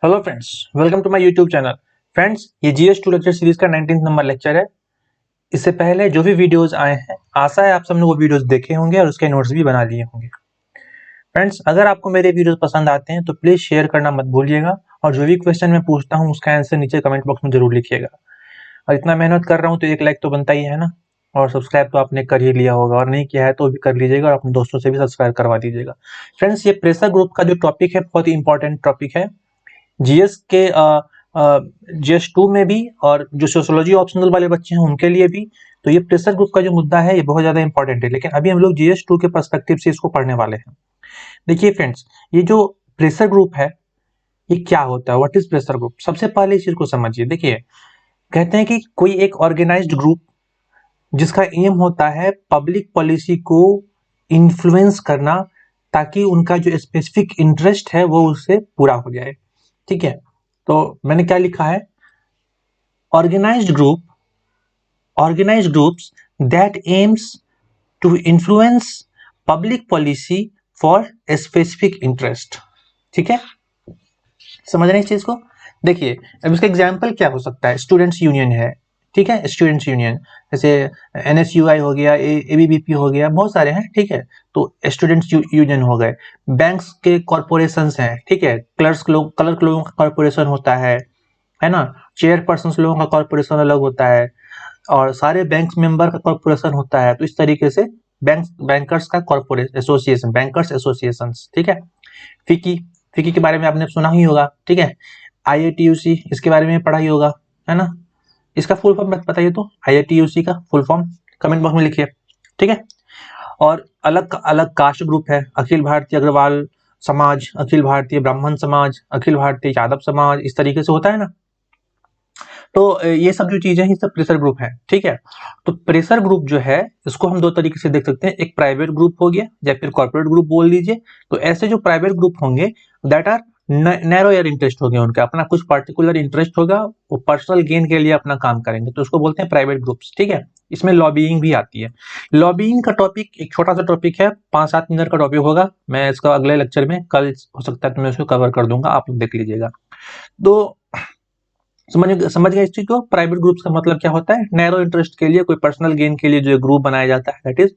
Hello friends, welcome to my YouTube channel. Friends, ये GS2 lecture series का 19th number lecture है। इससे पहले जो भी वीडियोस आए हैं, आशा है आप सबने वो वीडियोस देखे होंगे और उसके नोट्स भी बना लिए होंगे। फ्रेंड्स, अगर आपको मेरे वीडियोस पसंद आते हैं तो प्लीज शेयर करना मत भूलिएगा और जो भी क्वेश्चन मैं पूछता हूँ उसका आंसर नीचे कमेंट बॉक्स में जरूर लिखिएगा। और इतना मेहनत कर रहा हूँ तो एक लाइक तो बनता ही है ना। और सब्सक्राइब तो आपने कर ही लिया होगा और नहीं किया है तो भी कर लीजिएगा और अपने दोस्तों से भी सब्सक्राइब करवा दीजिएगा। फ्रेंड्स, ये प्रेशर ग्रुप का जो टॉपिक है बहुत ही इंपॉर्टेंट टॉपिक है। जीएस के GS2 में भी और जो सोशियोलॉजी ऑप्शनल वाले बच्चे हैं उनके लिए भी। तो ये प्रेशर ग्रुप का जो मुद्दा है ये बहुत ज्यादा इंपॉर्टेंट है, लेकिन अभी हम लोग GS2 के पर्सपेक्टिव से इसको पढ़ने वाले हैं। देखिए फ्रेंड्स, ये जो प्रेशर ग्रुप है ये क्या होता है, व्हाट इज प्रेशर ग्रुप। सबसे पहले इस चीज को समझिए। देखिए, कहते हैं कि कोई एक ऑर्गेनाइज्ड ग्रुप जिसका एम होता है पब्लिक पॉलिसी को इन्फ्लुएंस करना, ताकि उनका जो स्पेसिफिक इंटरेस्ट है वो उससे पूरा हो जाए। ठीक है, तो मैंने क्या लिखा है, organized groups that aims to influence public policy for a specific interest। ठीक है, समझ रहे हैं इस चीज को। देखिए, अब इसका एग्जांपल क्या हो सकता है, स्टूडेंट्स यूनियन है। ठीक है, स्टूडेंट्स यूनियन जैसे NSUI हो गया, ABVP हो गया, बहुत सारे हैं। ठीक है, तो स्टूडेंट्स यूनियन हो गए। बैंक्स के कॉर्पोरेशंस हैं। ठीक है, क्लर्क लोगों का कॉर्पोरेशन होता है ना। चेयरपर्सन लोगों का कॉर्पोरेशन अलग होता है और सारे बैंक मेंबर का कॉर्पोरेशन होता है। तो इस तरीके से बैंकर्स का कॉर्पोरेट एसोसिएशन, बैंकर्स एसोसिएशन। ठीक है, फिकी फिकी के बारे में आपने सुना ही होगा। ठीक है, IITUC इसके बारे में पढ़ा ही होगा, है ना। इसका फुल फॉर्म बताइए तो, IITUC का फुल फॉर्म कमेंट बॉक्स में लिखिए। ठीक है, और अलग अलग कास्ट ग्रुप है, अखिल भारतीय अग्रवाल समाज, अखिल भारतीय ब्राह्मण समाज, अखिल भारतीय यादव समाज, इस तरीके से होता है ना। तो ये सब जो चीजें हैं, ये सब प्रेशर ग्रुप है। ठीक है, तो प्रेशर ग्रुप जो है इसको हम दो तरीके से देख सकते हैं, एक प्राइवेट ग्रुप हो गया या फिर कॉर्पोरेट ग्रुप बोल लीजिए। तो ऐसे जो प्राइवेट ग्रुप होंगे that are narrow air interest हो गया, उनका अपना कुछ पर्टिकुलर इंटरेस्ट होगा, वो पर्सनल गेन के लिए अपना काम करेंगे, तो उसको बोलते हैं प्राइवेट ग्रुप्स। ठीक है, इसमें लॉबिंग भी आती है। लॉबिंग का टॉपिक एक छोटा सा टॉपिक है, 5-7 मिनट का टॉपिक होगा। मैं इसका अगले लेक्चर में कल हो सकता है तो मैं उसको कवर कर दूंगा, आप लोग देख लीजिएगा। तो समझ गए इस चीज को। प्राइवेट ग्रुप्स का मतलब क्या होता है, नैरो इंटरेस्ट के लिए, कोई पर्सनल गेन के लिए जो ग्रुप बनाया जाता है, that is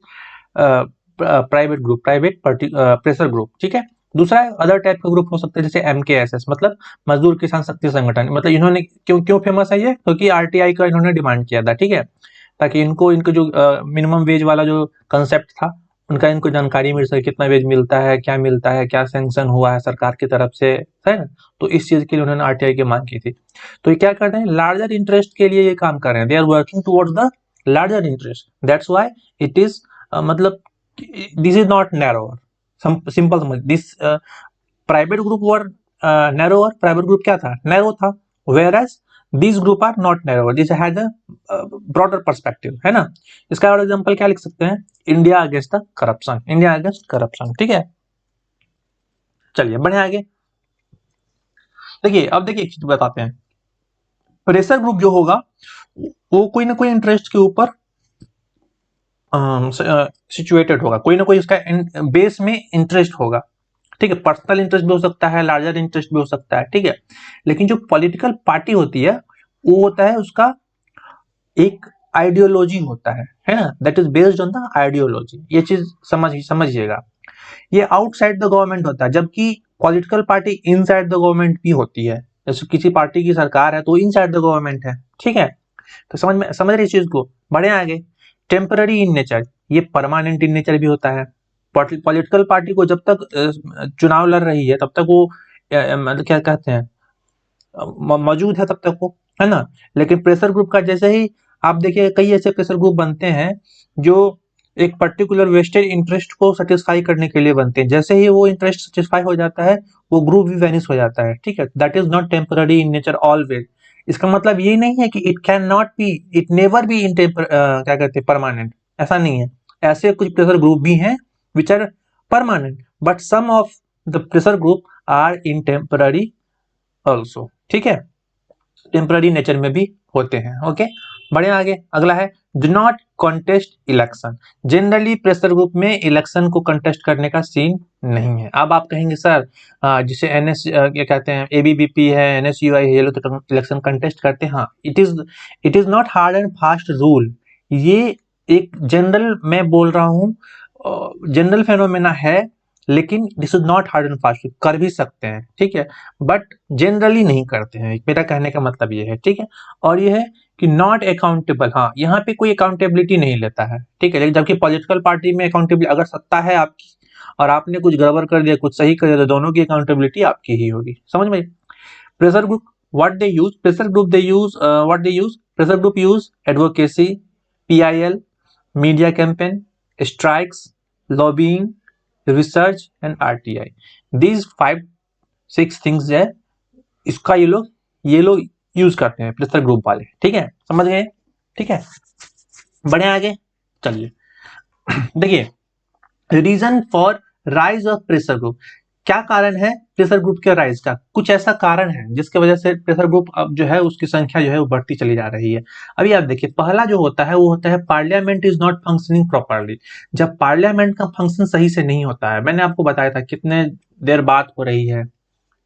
private group, private pressure group. ठीक है, दूसरा अदर टाइप का ग्रुप हो सकता है जैसे MKSS, मतलब मजदूर किसान शक्ति संगठन। मतलब इन्होंने क्यों क्यों फेमस है ये, क्योंकि RTI का इन्होंने डिमांड किया था। ठीक है, ताकि इनको जो मिनिमम वेज वाला जो कंसेप्ट था उनका इनको जानकारी मिल सके, कितना वेज मिलता है, क्या सैंक्शन हुआ है सरकार की तरफ से, है ना। तो इस चीज के लिए उन्होंने RTI की मांग की थी। तो ये क्या कर रहे हैं, लार्जर इंटरेस्ट के लिए ये काम कर रहे हैं, they are working towards the larger interest, that's why it is मतलब this is not narrower. Simple समझ, this private group were narrower, private group क्या था, नैरो था, whereas this group are not narrower, this has a broader perspective, है ना। इसका और example क्या लिख सकते हैं, India against the corruption, India against corruption. ठीक है, चलिए बढ़े आगे। देखिए, अब देखिए एक चीज बताते हैं, प्रेशर ग्रुप जो होगा वो कोई ना कोई इंटरेस्ट के ऊपर सिचुएटेड होगा, कोई ना कोई उसका बेस में इंटरेस्ट होगा। ठीक है, पर्सनल इंटरेस्ट भी हो सकता है, लार्जर इंटरेस्ट भी हो सकता है। ठीक है, लेकिन जो पॉलिटिकल पार्टी होती है वो होता है उसका एक आइडियोलॉजी होता है ना, that is based on the ideology. ये चीज समझिएगा। ये आउटसाइड द गवर्नमेंट होता है, जबकि political party inside the government भी होती है। जैसे किसी पार्टी की सरकार है तो इनसाइड द गवर्नमेंट है। ठीक है, तो समझ रहे इस चीज को, बढ़े आगे। टेम्पररी इन नेचर, ये परमानेंट इन नेचर भी होता है। पॉलिटिकल पार्टी को जब तक चुनाव लड़ रही है तब तक वो मतलब क्या कहते हैं, मौजूद है तब तक वो, है ना। लेकिन प्रेशर ग्रुप का जैसे ही आप देखिए, कई ऐसे प्रेशर ग्रुप बनते हैं जो एक पर्टिकुलर वेस्टेड इंटरेस्ट को सेटिस्फाई करने के लिए बनते हैं, जैसे ही वो इंटरेस्ट सेटिस्फाई हो जाता है वो ग्रुप भी वैनिश हो जाता है। ठीक है, that is not temporary in nature always. इसका मतलब ये नहीं है कि it can not be, it never be in क्या कहते हैं, परमानेंट, ऐसा नहीं है। ऐसे कुछ प्रेशर ग्रुप भी हैं which are permanent, but some of the pressure group are in temporary also. ठीक है, टेम्पररी नेचर में भी होते हैं। ओके, बढ़िया आगे अगला है do not contest election. Generally pressure group में इलेक्शन को कंटेस्ट करने का सीन नहीं है। अब आप कहेंगे सर जिसे एनएस क्या कहते हैं एबीवीपी है एनएसयूआई है ये लोग तो इलेक्शन कंटेस्ट करते हैं। हाँ it is not hard and fast rule. ये एक जनरल मैं बोल रहा हूँ जनरल फेनोमेना है, लेकिन this is not hard and fast. कर भी सकते हैं ठीक है, बट जनरली नहीं करते हैं, मेरा कहने का मतलब ये है ठीक है। और ये है कि नॉट अकाउंटेबल, हाँ यहाँ पे कोई अकाउंटेबिलिटी नहीं लेता है ठीक है। लेकिन जबकि पॉलिटिकल पार्टी में अकाउंटेबिलिटी, अगर सत्ता है आपकी और आपने कुछ गड़बड़ कर दिया कुछ सही कर दिया तो दोनों की अकाउंटेबिलिटी आपकी ही होगी। समझ में? Pressure group what they use, pressure group they use what they use, pressure group use advocacy, PIL, media campaign, strikes, lobbying, research and RTI. These 5-6 things है इसका ये लोग यूज करते हैं प्रेशर ग्रुप वाले ठीक है। समझ गए? ठीक है बढ़िया आगे चलिए। देखिए reason for rise of pressure group, क्या कारण है प्रेशर ग्रुप के राइज का? कुछ ऐसा कारण है जिसकी वजह से प्रेशर ग्रुप अब जो है उसकी संख्या जो है वो बढ़ती चली जा रही है। अभी आप देखिए पहला जो होता है वो होता है parliament is not functioning properly. जब पार्लियामेंट का फंक्शन सही से नहीं होता है, मैंने आपको बताया था कितने देर बात हो रही है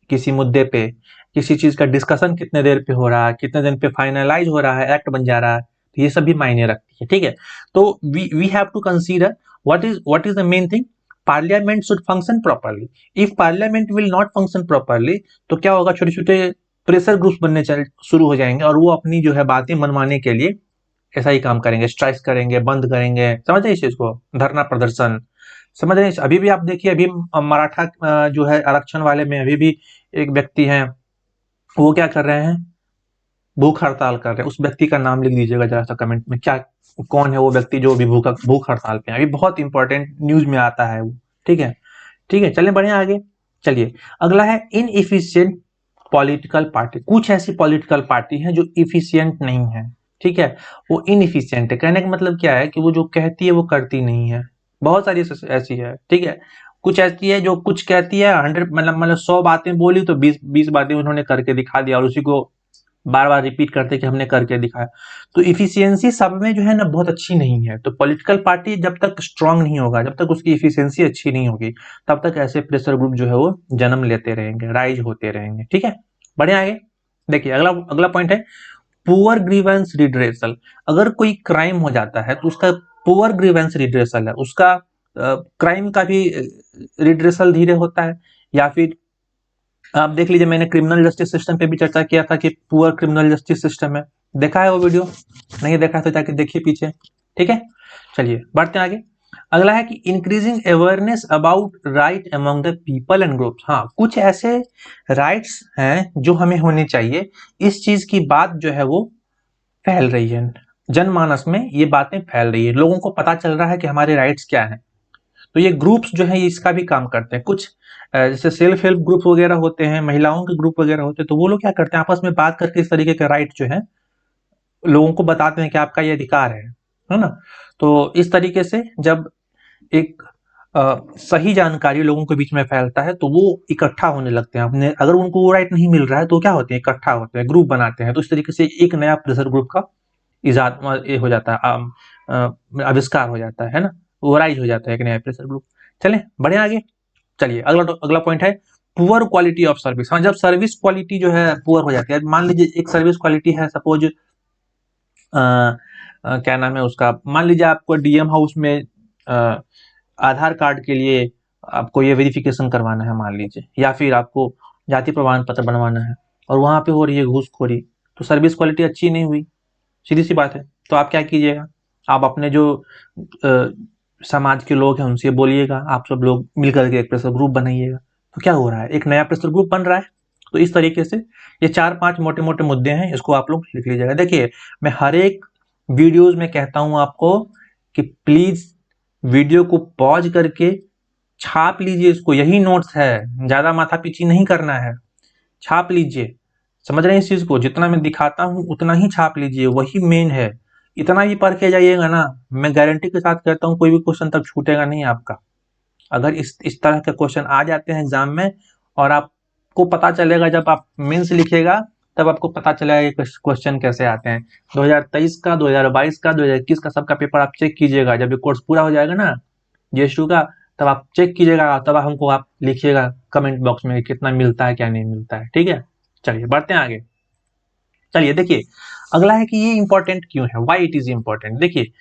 किसी मुद्दे पे, किसी चीज का डिस्कशन कितने देर पे हो रहा है, कितने दिन पे फाइनलाइज हो रहा है, एक्ट बन जा रहा है, तो ये सब भी मायने रखती है ठीक है। तो we have to consider what is the main thing, parliament should function properly. If parliament will not function properly तो क्या होगा, छोटे छोटे प्रेशर ग्रुप्स बनने शुरू हो जाएंगे और वो अपनी जो है बातें मनवाने के लिए ऐसा ही काम करेंगे, स्ट्राइक्स करेंगे, बंद करेंगे। समझ रहे इस चीज को, धरना प्रदर्शन। समझ रहे हैं? अभी भी आप देखिए अभी मराठा जो है आरक्षण वाले में अभी भी एक व्यक्ति हैं वो क्या कर रहे हैं, भूख हड़ताल कर रहे हैं। उस व्यक्ति का नाम लिख दीजिएगा जरा सा कमेंट में, क्या कौन है वो व्यक्ति जो भी भूख हड़ताल पे है। अभी बहुत इंपॉर्टेंट न्यूज में आता है वो ठीक है। ठीक है चलिए बढ़िया आगे चलिए। अगला है इनएफिशिएंट पॉलिटिकल पार्टी। कुछ ऐसी पॉलिटिकल पार्टी है जो इफिशियंट नहीं है ठीक है, वो इनएफिशिएंट है। कहने का मतलब क्या है कि वो जो कहती है वो करती नहीं है। बहुत सारी ऐसी है ठीक है। कुछ ऐसी है जो कुछ कहती है 100 मतलब 100 बातें बोली तो 20 बातें उन्होंने करके दिखा दिया और उसी को बार बार रिपीट करते कि हमने करके दिखाया। तो इफिशियंसी सब में जो है ना बहुत अच्छी नहीं है। तो पॉलिटिकल पार्टी जब तक स्ट्रांग नहीं होगा, जब तक उसकी इफिशियंसी अच्छी नहीं होगी, तब तक ऐसे प्रेशर ग्रुप जो है वो जन्म लेते रहेंगे, राइज होते रहेंगे ठीक है। बढ़िया आगे देखिए अगला अगला पॉइंट है पुअर ग्रीवेंस रिड्रेसल। अगर कोई क्राइम हो जाता है तो उसका पुअर ग्रीवेंस रिड्रेसल है, उसका क्राइम का भी रिड्रेसल धीरे होता है। या फिर आप देख लीजिए मैंने क्रिमिनल जस्टिस सिस्टम पे भी चर्चा किया था कि पुअर क्रिमिनल जस्टिस सिस्टम है, देखा है वो वीडियो? नहीं देखा तो जाके देखिए पीछे ठीक है। चलिए बढ़ते हैं आगे। अगला है कि increasing awareness about right among the people and groups. हाँ कुछ ऐसे राइट्स हैं जो हमें होने चाहिए, इस चीज की बात जो है वो फैल रही है, जनमानस में ये बातें फैल रही है, लोगों को पता चल रहा है कि हमारे राइट्स क्या हैं। तो ये ग्रुप्स जो है इसका भी काम करते हैं। कुछ जैसे सेल्फ हेल्प ग्रुप वगैरह होते हैं, महिलाओं के ग्रुप वगैरह होते हैं, तो वो लोग क्या करते हैं आपस में बात करके इस तरीके के राइट जो है लोगों को बताते हैं कि आपका ये अधिकार है ना। तो इस तरीके से जब एक सही जानकारी लोगों के बीच में फैलता है तो वो इकट्ठा होने लगते हैं। अपने अगर उनको वो राइट नहीं मिल रहा है तो क्या होते हैं, इकट्ठा होते हैं, ग्रुप बनाते हैं। तो इस तरीके से एक नया प्रेशर ग्रुप का इजाद ये हो जाता है, आविष्कार हो जाता है ना, वो राइज हो जाता है एक नया प्रेशर ग्रुप। चलें बढ़िया आगे चलिए। अगला पॉइंट है पुअर क्वालिटी ऑफ सर्विस। हाँ जब सर्विस क्वालिटी जो है पुअर हो जाती है, मान लीजिए एक सर्विस क्वालिटी है सपोज क्या नाम है उसका, मान लीजिए आपको डीएम हाउस में आधार कार्ड के लिए आपको ये वेरिफिकेशन करवाना है मान लीजिए, या फिर आपको जाति प्रमाण पत्र बनवाना है और वहां पे हो रही है घूसखोरी, तो सर्विस क्वालिटी अच्छी नहीं हुई, सीधी सी बात है। तो आप क्या कीजिएगा, आप अपने जो समाज के लोग हैं उनसे बोलिएगा, आप सब लोग मिलकर के एक प्रेशर ग्रुप बनाइएगा। तो क्या हो रहा है, एक नया प्रेशर ग्रुप बन रहा है। तो इस तरीके से ये 4-5 मोटे मोटे मुद्दे हैं, इसको आप लोग लिख लीजिएगा। देखिए मैं हर एक वीडियोज में कहता हूं आपको कि प्लीज वीडियो को पॉज करके छाप लीजिए इसको, यही नोट्स है, ज्यादा माथा पीछी नहीं करना है, छाप लीजिए। समझ रहे हैं इस चीज को, जितना मैं दिखाता हूं उतना ही छाप लीजिए, वही मेन है। इतना भी पढ़ के जाइएगा ना, मैं गारंटी के साथ कहता हूं कोई भी क्वेश्चन तब छूटेगा नहीं आपका। अगर इस तरह के क्वेश्चन आ जाते हैं एग्जाम में और आपको पता चलेगा जब आप मेंस लिखेगा तब आपको पता चला ये क्वेश्चन कैसे आते हैं। 2023 का, 2022 का, 2021 का सबका पेपर आप चेक कीजिएगा। जब ये कोर्स पूरा हो जाएगा ना GS2 का, तब आप चेक कीजिएगा, तब हमको आप लिखिएगा कमेंट बॉक्स में कितना मिलता है क्या नहीं मिलता है। ठीक है, चलिए बढ़ते हैं आगे। चलिए देखिए, अगला है कि ये इंपॉर्टेंट क्यों है, व्हाई इट इज इंपॉर्टेंट। देखिए,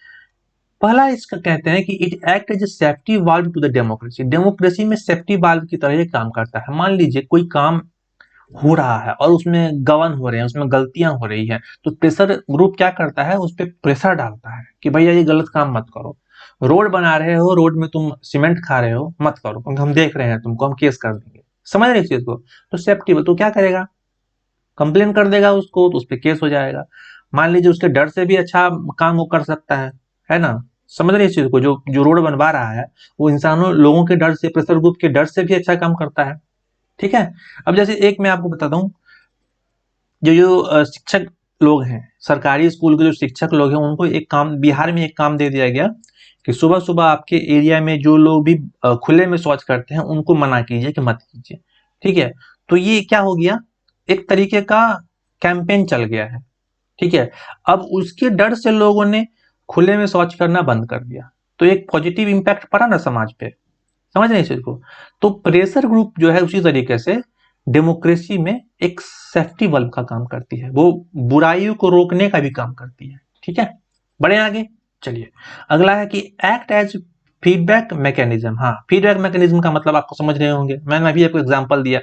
पहला इसका कहते हैं कि it act as a safety valve to the democracy. Democracy में सेफ्टी वाल्व की तरह ये काम करता है। मान लीजिए कोई काम हो रहा है और उसमें गबन हो रहे हैं, उसमें गलतियां हो रही हैं, तो प्रेशर ग्रुप क्या करता है, उस पर प्रेशर डालता है कि भैया ये गलत काम मत करो। रोड बना रहे हो, रोड में तुम सीमेंट खा रहे हो, मत करो क्योंकि हम देख रहे हैं तुमको, हम केस कर देंगे। समझ रहे इस चीज को। तो सेफ्टी तो क्या करेगा, कंप्लेन कर देगा उसको, तो उस पर केस हो जाएगा। मान लीजिए उसके डर से भी अच्छा काम वो कर सकता है ना। समझ रहे इस चीज को। जो जो रोड बनवा रहा है वो इंसानों लोगों के डर से, प्रेशर ग्रुप के डर से भी अच्छा काम करता है। ठीक है। अब जैसे एक मैं आपको बताता हूँ, जो जो शिक्षक लोग हैं, सरकारी स्कूल के जो शिक्षक लोग हैं, उनको एक काम, बिहार में एक काम दे दिया गया कि सुबह सुबह आपके एरिया में जो लोग भी खुले में शौच करते हैं उनको मना कीजिए कि मत कीजिए। ठीक है। तो ये क्या हो गया, एक तरीके का कैंपेन चल गया है। ठीक है। अब उसके डर से लोगों ने खुले में शौच करना बंद कर दिया, तो एक पॉजिटिव इंपैक्ट पड़ा ना समाज पे। समझ रहे हैं इस चीज को। तो प्रेशर ग्रुप जो है उसी तरीके से डेमोक्रेसी में एक सेफ्टी वल्व का काम करती है, वो बुराइयों को रोकने का भी काम करती है। ठीक है, बढ़े आगे। चलिए, अगला है कि एक्ट एज फीडबैक मैकेनिज्म। हाँ, फीडबैक मैकेनिज्म का मतलब आपको समझ रहे होंगे। मैंने अभी आपको एग्जांपल दिया,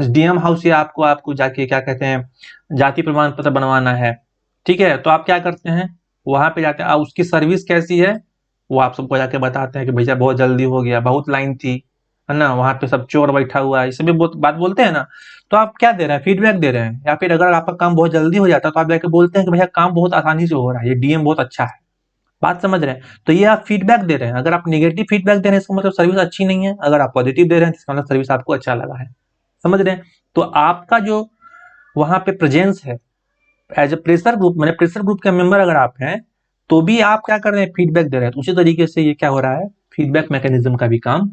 डीएम हाउस से आपको आपको जाके क्या कहते हैं, जाति प्रमाण पत्र बनवाना है। ठीक है, तो आप क्या करते हैं, वहां पे जाते हैं, उसकी सर्विस कैसी है वो आप सबको जाके बताते हैं कि भैया बहुत जल्दी हो गया, बहुत लाइन थी, है ना, वहां पे सब चोर बैठा हुआ है, ये सभी बात बोलते हैं ना। तो आप क्या दे रहे हैं, फीडबैक दे रहे हैं। या फिर अगर आपका काम बहुत जल्दी हो जाता है तो आप जाके बोलते हैं कि भैया काम बहुत आसानी से हो रहा है, ये डीएम बहुत अच्छा है। बात समझ रहे हैं। तो ये आप फीडबैक दे रहे हैं। अगर आप नेगेटिव फीडबैक दे रहे हैं इसका मतलब सर्विस अच्छी नहीं है, अगर आप पॉजिटिव दे रहे हैं तो इसका मतलब सर्विस आपको अच्छा लगा है। समझ रहे हैं। तो आपका जो वहां पे प्रेजेंस है एज ए प्रेशर ग्रुप, मैंने प्रेशर ग्रुप के मेंबर अगर आप हैं तो भी आप क्या कर रहे हैं, फीडबैक दे रहे हैं। तो उसी तरीके से ये क्या हो रहा है, फीडबैक मैकेनिज्म का भी काम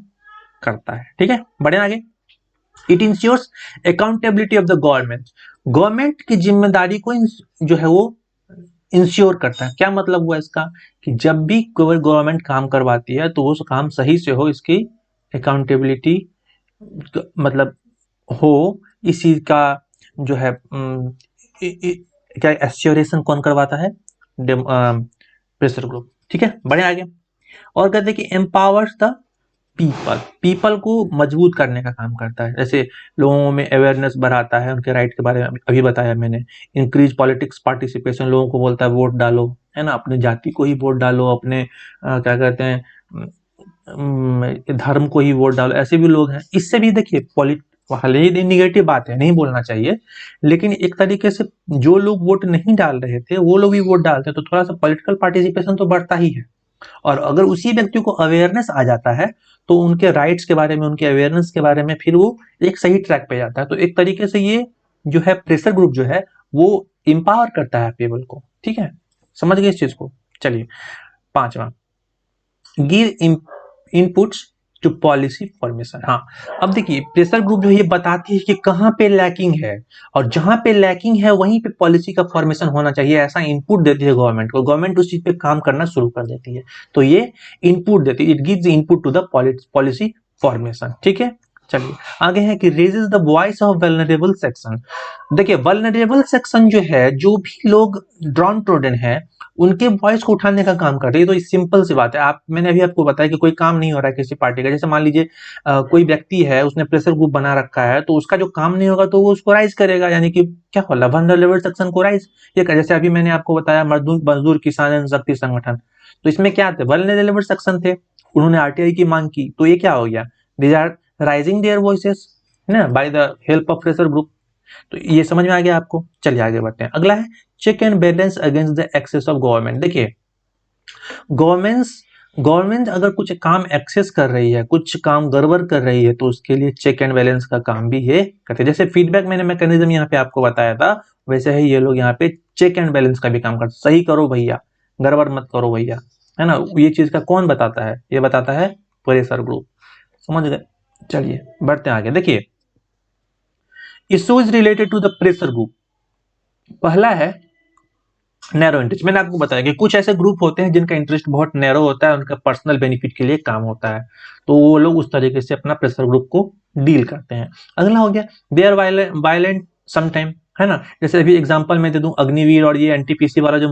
करता है। ठीक है, बढ़े आगे। It ensures accountability of the government. Government की जिम्मेदारी को जो है वो इंश्योर करता है। क्या मतलब हुआ इसका, कि जब भी कोई गवर्नमेंट काम करवाती है तो वो काम सही से हो, इसकी अकाउंटेबिलिटी मतलब हो, इस चीज का जो है क्या एश्योरेशन कौन करवाता है, प्रेशर ग्रुप। ठीक है, बढ़े आगे। और कहते हैं कि एम्पावर्स द पीपल, पीपल को मजबूत करने का काम करता है। जैसे लोगों में अवेयरनेस बढ़ाता है, उनके राइट के बारे में अभी बताया मैंने। इंक्रीज पॉलिटिक्स पार्टिसिपेशन, लोगों को बोलता है वोट डालो, है ना, अपनी जाति को ही वोट डालो, अपने क्या कहते हैं धर्म को ही वोट डालो। ऐसे भी लोग हैं। इससे भी देखिए भले ही निगेटिव बात है, नहीं बोलना चाहिए, लेकिन एक तरीके से जो लोग वोट नहीं डाल रहे थे वो लोग भी वोट डालते हैं, तो थोड़ा सा पॉलिटिकल पार्टिसिपेशन तो बढ़ता ही है। और अगर उसी व्यक्ति को अवेयरनेस आ जाता है तो उनके राइट्स के बारे में, उनके अवेयरनेस के बारे में फिर वो एक सही ट्रैक पे जाता है। तो एक तरीके से ये जो है प्रेशर ग्रुप जो है वो इंपावर करता है पीपल को। ठीक है, समझ गए इस चीज को। चलिए, पांचवा, give inputs to policy formation. हाँ, अब देखिए प्रेशर ग्रुप जो है ये बताती है कि कहाँ पे लैकिंग है, और जहां पे लैकिंग है वहीं पे पॉलिसी का फॉर्मेशन होना चाहिए, ऐसा इनपुट देती है गवर्नमेंट को। गवर्नमेंट उस चीज पे काम करना शुरू कर देती है। तो ये इनपुट देती है, it gives input to the policy formation. ठीक है, चलिए आगे है कि raises the voice of vulnerable section. देखिए वल्नरेबल सेक्शन जो है, जो भी लोग ड्राउन ट्रोडन है, उनके वॉइस को उठाने का काम कर रही है। तो सिंपल सी बात है, मैंने अभी आपको बताया कि कोई काम नहीं हो रहा है किसी पार्टी का। जैसे मान लीजिए कोई व्यक्ति है, उसने प्रेशर ग्रुप बना रखा है, तो उसका जो काम नहीं होगा तो वो उसको राइज करेगा, यानी कि क्या होला, वल्नरेबल सेक्शन को राइज। ये जैसे अभी मैंने आपको बताया मजदूर किसान शक्ति संगठन, तो इसमें क्या थे, वल्नरेबल सेक्शन थे, उन्होंने आरटीआई की मांग की, तो ये क्या हो गया, these are rising their voices, है ना, by the help of pressure group. तो ये समझ में आ गया आपको। चलिए आगे बढ़ते हैं। अगला है check and balance against the excess of government. देखिए गवर्नमेंट अगर कुछ काम एक्सेस कर रही है, कुछ काम गड़बड़ कर रही है, तो उसके लिए चेक एंड बैलेंस का काम भी ये करते हैं। जैसे फीडबैक मैंने मैकेनिज्म यहाँ पे आपको बताया था, वैसे ही ये लोग यहाँ पे चेक एंड बैलेंस का भी काम करते हैं। सही करो भैया, गड़बड़ मत करो भैया, है ना। ये चीज का कौन बताता है, ये बताता है प्रेशर ग्रुप। समझ गए। चलिए बढ़ते हैं आगे। देखिए issues related to the pressure group, पहला है नैरो इंटरेस्ट। मैंने आपको बताया कि कुछ ऐसे ग्रुप होते हैं जिनका इंटरेस्ट बहुत नैरो होता है, उनका पर्सनल बेनिफिट के लिए काम होता है, तो वो लोग उस तरीके से अपना प्रेशर ग्रुप को डील करते हैं। अगला हो गया दे आर वायलेंट समटाइम, है ना। जैसे अभी एग्जांपल मैं दे दूं, अग्निवीर और ये एनटीपीसी वाला जो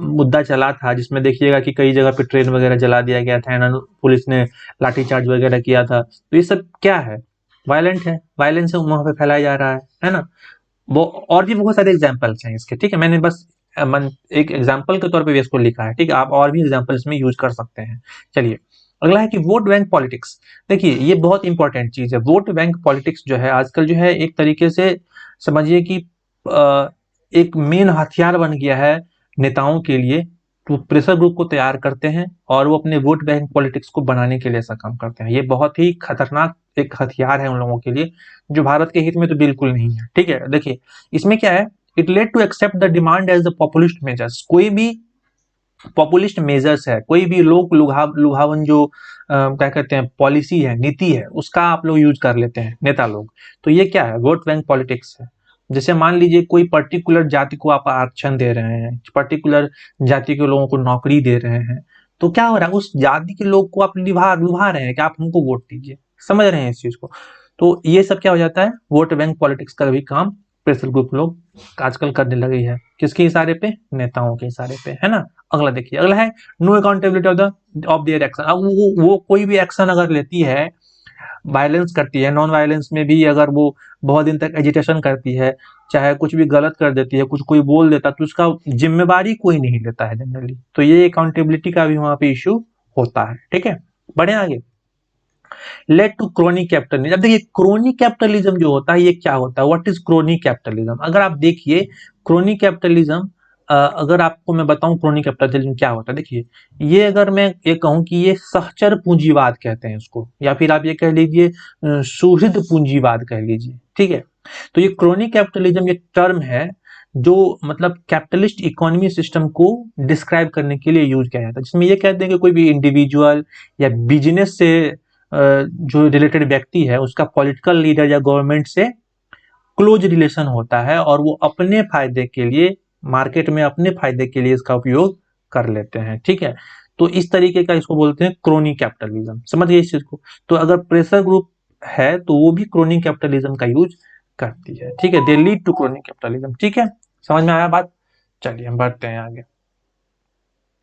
मुद्दा चला था, जिसमें देखिएगा कि कई जगह पे ट्रेन वगैरह जला दिया गया था ना, पुलिस ने लाठीचार्ज वगैरह किया था, तो ये सब क्या है, वायलेंट है, वायलेंस वहां पे फैलाया जा रहा है ना। वो और भी बहुत सारे एग्जाम्पल्स हैं इसके, ठीक है। मैंने बस एक एग्जाम्पल के तौर पे भी इसको लिखा है, ठीक है। आप और भी एग्जाम्पल इसमें यूज कर सकते हैं। चलिए अगला है कि वोट बैंक पॉलिटिक्स। देखिए ये बहुत इंपॉर्टेंट चीज है। वोट बैंक पॉलिटिक्स जो है आजकल जो है एक तरीके से समझिए कि एक मेन हथियार बन गया है नेताओं के लिए। तो प्रेशर ग्रुप को तैयार करते हैं और वो अपने वोट बैंक पॉलिटिक्स को बनाने के लिए ऐसा काम करते हैं। ये बहुत ही खतरनाक एक हथियार है उन लोगों के लिए, जो भारत के हित में तो बिल्कुल नहीं है, ठीक है। देखिए इसमें क्या है, it led to accept the demand as the populist measures. कोई भी पॉपुलिस्ट मेजर्स है, कोई भी लोग लुभावन जो क्या कहते हैं पॉलिसी है, नीति है, उसका आप लोग यूज कर लेते हैं नेता लोग। तो ये क्या है, वोट बैंक पॉलिटिक्स है। जैसे मान लीजिए कोई पर्टिकुलर जाति को आप आरक्षण दे रहे हैं, पर्टिकुलर जाति के लोगों को नौकरी दे रहे हैं, तो क्या हो रहा है, उस जाति के लोग को आप लुभा लुभा रहे हैं कि आप हमको वोट दीजिए। समझ रहे हैं इस चीज को। तो ये सब क्या हो जाता है, वोट बैंक पॉलिटिक्स का भी काम प्रेशर ग्रुप लोग आजकल करने लगे है। किसके इशारे पे, नेताओं के इशारे पे, है ना। अगला देखिए, अगला है no accountability of their action. अब वो कोई भी एक्शन अगर लेती है, वायलेंस करती है, नॉन वायलेंस में भी अगर वो बहुत दिन तक एजिटेशन करती है, चाहे कुछ भी गलत कर देती है, कुछ कोई बोल देता, तो उसका जिम्मेवारी कोई नहीं लेता है जनरली। तो ये अकाउंटेबिलिटी का भी वहां पे इश्यू होता है, ठीक है। बढ़े आगे, लेड टू क्रोनी कैपिटलिज्म। अब देखिए क्रोनी कैपिटलिज्म जो होता है ये क्या होता है, व्हाट इज क्रोनी कैपिटलिज्म। अगर आप देखिए क्रोनी कैपिटलिज्म, अगर आपको मैं बताऊं क्रोनी कैपिटलिज्म क्या होता है, देखिए ये अगर मैं ये कहूं कि ये सहचर पूंजीवाद कहते हैं उसको, या फिर आप ये कह लीजिए सुहृद पूंजीवाद कह लीजिए, ठीक है। तो ये क्रोनी कैपिटलिज्म एक टर्म है जो मतलब कैपिटलिस्ट इकोनॉमी सिस्टम को डिस्क्राइब करने के लिए यूज किया जाता है, जिसमें ये कहते हैं कि कोई भी इंडिविजुअल या बिजनेस से जो रिलेटेड व्यक्ति है उसका पॉलिटिकल लीडर या गवर्नमेंट से क्लोज रिलेशन होता है, और वो अपने फायदे के लिए, मार्केट में अपने फायदे के लिए इसका उपयोग कर लेते हैं, ठीक है। तो इस तरीके का इसको बोलते हैं क्रोनी कैपिटलिज्म। समझ गए इस चीज को। तो अगर प्रेशर ग्रुप है तो वो भी क्रोनी कैपिटलिज्म का यूज करती है, ठीक है। They lead to crony capitalism, ठीक है। समझ में आया बात। चलिए हम बढ़ते हैं आगे।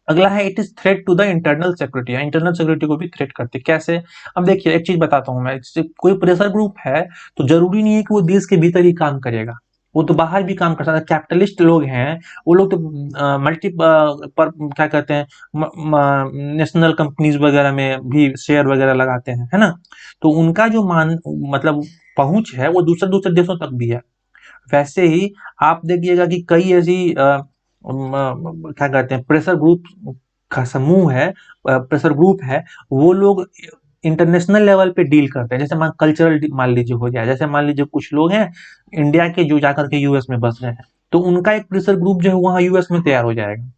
अगला है it is threat to the internal security. Internal security को भी थ्रेट करती है, कैसे। अब देखिए एक चीज बताता हूं मैं, कोई प्रेशर ग्रुप है तो जरूरी नहीं है कि वो देश के भीतर ही काम करेगा, वो तो बाहर भी काम कर सकता है। कैपिटलिस्ट लोग हैं, वो लोग तो मल्टी पर क्या कहते हैं, नेशनल कंपनीज वगैरह में भी शेयर वगैरह लगाते हैं, है ना। तो उनका जो मतलब पहुंच है वो दूसरे दूसरे देशों तक भी है। वैसे ही आप देखिएगा कि कई ऐसी क्या कहते हैं प्रेशर ग्रुप का समूह है, प्रेशर ग्रुप है, वो लोग इंटरनेशनल लेवल पे डील करते हैं। जैसे मान कल्चरल मान लीजिए हो जाए, जैसे मान लीजिए कुछ लोग हैं इंडिया के जो जाकर के यूएस में बस रहे हैं, तो उनका एक प्रेशर ग्रुप जो है वहां यूएस में तैयार हो जाएगा,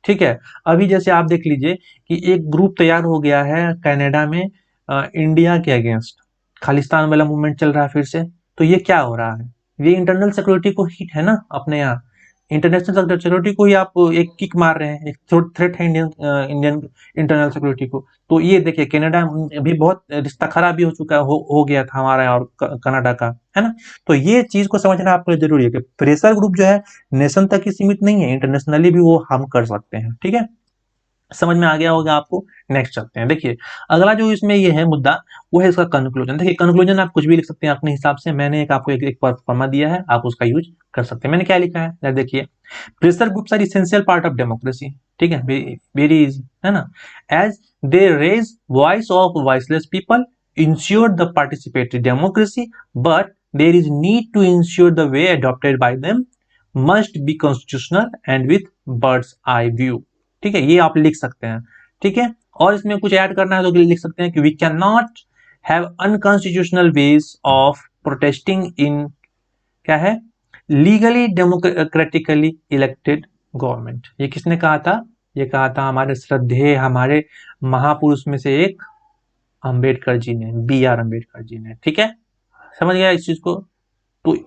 ठीक है। अभी जैसे आप देख लीजिए कि एक ग्रुप तैयार हो गया है कनाडा में, इंडिया के अगेंस्ट, खालिस्तान वाला मूवमेंट चल रहा है फिर से। तो ये क्या हो रहा है, ये इंटरनल सिक्योरिटी को हिट है ना अपने यहाँ। इंटरनेशनल सिक्योरिटी को ही आप एक किक मार रहे हैं, एक थ्रेट है इंडियन इंडियन इंटरनल सिक्योरिटी को। तो ये देखिए कनाडा भी बहुत रिश्ता खराब भी हो चुका हो गया था हमारा और कनाडा का, है ना। तो ये चीज को समझना आपके लिए जरूरी है कि प्रेशर ग्रुप जो है नेशन तक ही सीमित नहीं है, इंटरनेशनली भी वो हम कर सकते हैं, ठीक है। समझ में आ गया होगा आपको। नेक्स्ट चलते हैं। देखिए अगला जो इसमें ये है मुद्दा, वो है इसका कंक्लूजन। देखिए कंक्लूजन आप कुछ भी लिख सकते हैं अपने हिसाब से, मैंने एक आपको एक फॉर्मा दिया है, आप उसका यूज कर सकते हैं। मैंने क्या लिखा है देखिए, pressure groups are essential part of democracy, ठीक है, वेरी इजी, है ना। As they raise voice of voiceless people, ensure the participatory democracy, but there is need to ensure the way adopted by them must be constitutional and with bird's eye view, ठीक है। ये आप लिख सकते हैं, ठीक है। और इसमें कुछ ऐड करना है तो लिख सकते हैं कि we can not have unconstitutional ways of protesting in, क्या है, लीगली डेमोक्रेटिकली इलेक्टेड गवर्नमेंट। ये किसने कहा था, ये कहा था हमारे श्रद्धेय, हमारे महापुरुष में से एक अंबेडकर जी ने, B.R. अम्बेडकर जी ने, ठीक है। समझ गया इस चीज को। तो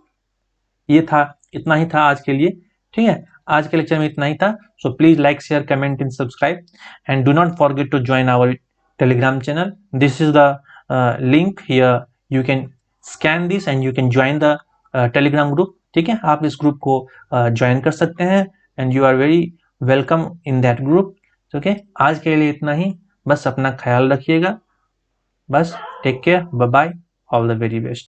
ये था इतना ही था आज के लिए, ठीक है, आज के लेक्चर में इतना ही था। So please like, share, comment and subscribe and do not forget to join our Telegram channel. This is the link here, you can scan this and you can join the Telegram group. ठीक है, आप इस group को join कर सकते हैं and you are very welcome in that group. Okay, आज के लिए इतना ही, बस अपना ख्याल रखिएगा, बस take care, bye bye, all the very best.